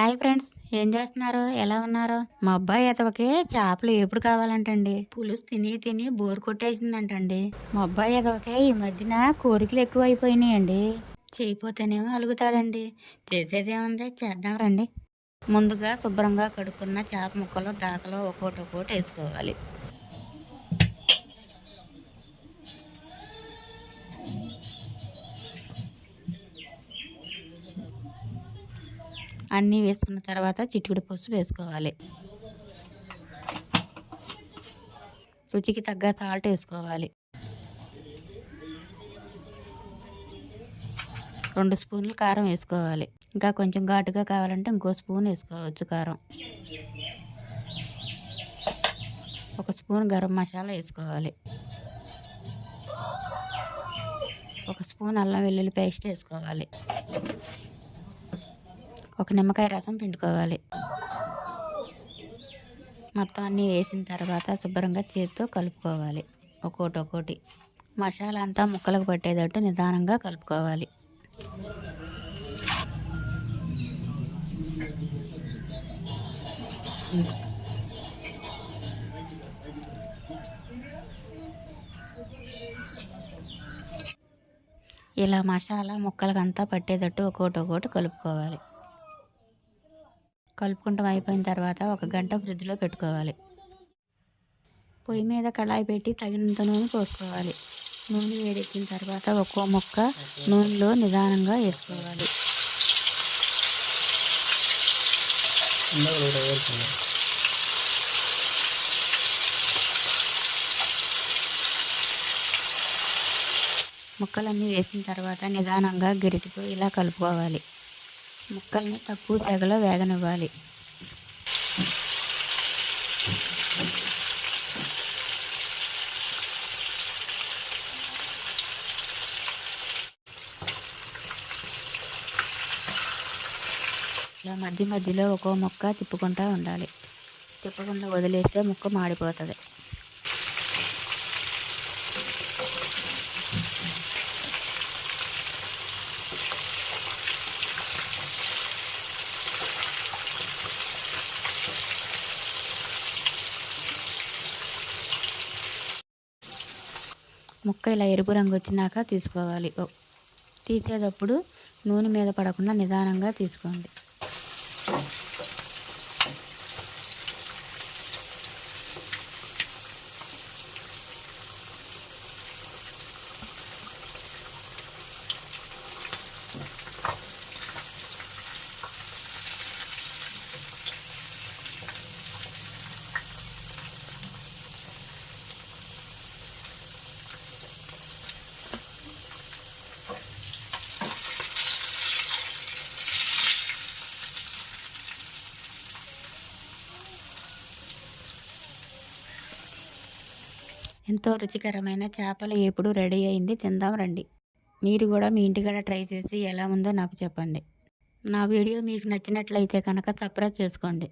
Hi friends, ఏం చేస్తున్నారు? ఎలా ఉన్నారు? మా అబ్బాయి ఎతవకి చేపలు ఎప్పుడు కావాలంటండి. పులుసు తిని తిని బోరు కొట్టేసిందంటండి. మా అబ్బాయి ఎతవకి ఈ మధ్యన కోరికలు ఎక్కువ అయిపోయినాయండి. చేయపోతేనేమో అలుగుతాడండి. చేసేదేముంది, చేద్దాం రండి. ముందుగా శుభ్రంగా కడుక్కున్న చేప ముక్కలు దాకలో ఒక్కోటి వేసుకోవాలి. అన్నీ వేసుకున్న తర్వాత చిటికెడు పసుపు వేసుకోవాలి. రుచికి తగ్గ సాల్ట్ వేసుకోవాలి. 2 స్పూన్లు కారం వేసుకోవాలి. ఇంకా కొంచెం ఘాటుగా కావాలంటే ఇంకో స్పూన్ వేసుకోవచ్చు కారం. 1 స్పూన్ గరం మసాలా వేసుకోవాలి. 1 స్పూన్ అల్లం వెల్లుల్లి పేస్ట్ వేసుకోవాలి. 1 నిమ్మకాయ రసం పిండుకోవాలి. మొత్తం అన్నీ వేసిన తర్వాత శుభ్రంగా చేతితో కలుపుకోవాలి. ఒక్కోటి మసాలా అంతా ముక్కలకు పట్టేటట్టు నిదానంగా కలుపుకోవాలి. ఇలా మసాలా ముక్కలకంతా పట్టేటట్టు ఒక్కోటి కలుపుకోవాలి. కలుపుకుంటాం అయిపోయిన తర్వాత 1 గంట ఫ్రిడ్జ్లో పెట్టుకోవాలి. పొయ్యి మీద కళాయి పెట్టి తగినంత నూనె పోసుకోవాలి. నూనె వేడెక్కిన తర్వాత ఒక్కో ముక్క నూనెలో నిదానంగా వేసుకోవాలి. ముక్కలన్నీ వేసిన తర్వాత నిదానంగా గరిటెతో ఇలా కలుపుకోవాలి. ముక్కల్ని తక్కువ తెగలో వేగనివ్వాలి. ఇలా మధ్యలో ఒక్కో ముక్క తిప్పుకుంటూ ఉండాలి. తిప్పకుండా వదిలేస్తే ముక్క మాడిపోతుంది. ముక్క ఇలా ఎరుపు రంగు వచ్చినాక తీసుకోవాలి. తీసేటప్పుడు నూనె మీద పడకుండా నిదానంగా తీసుకోండి. ఎంతో రుచికరమైన చేపల వేపుడు రెడీ అయింది. తిందాం రండి. మీరు కూడా మీ ఇంటికాడ ట్రై చేసి ఎలా ఉందో నాకు చెప్పండి. నా వీడియో మీకు నచ్చినట్లయితే కనుక సబ్స్క్రైబ్ చేసుకోండి.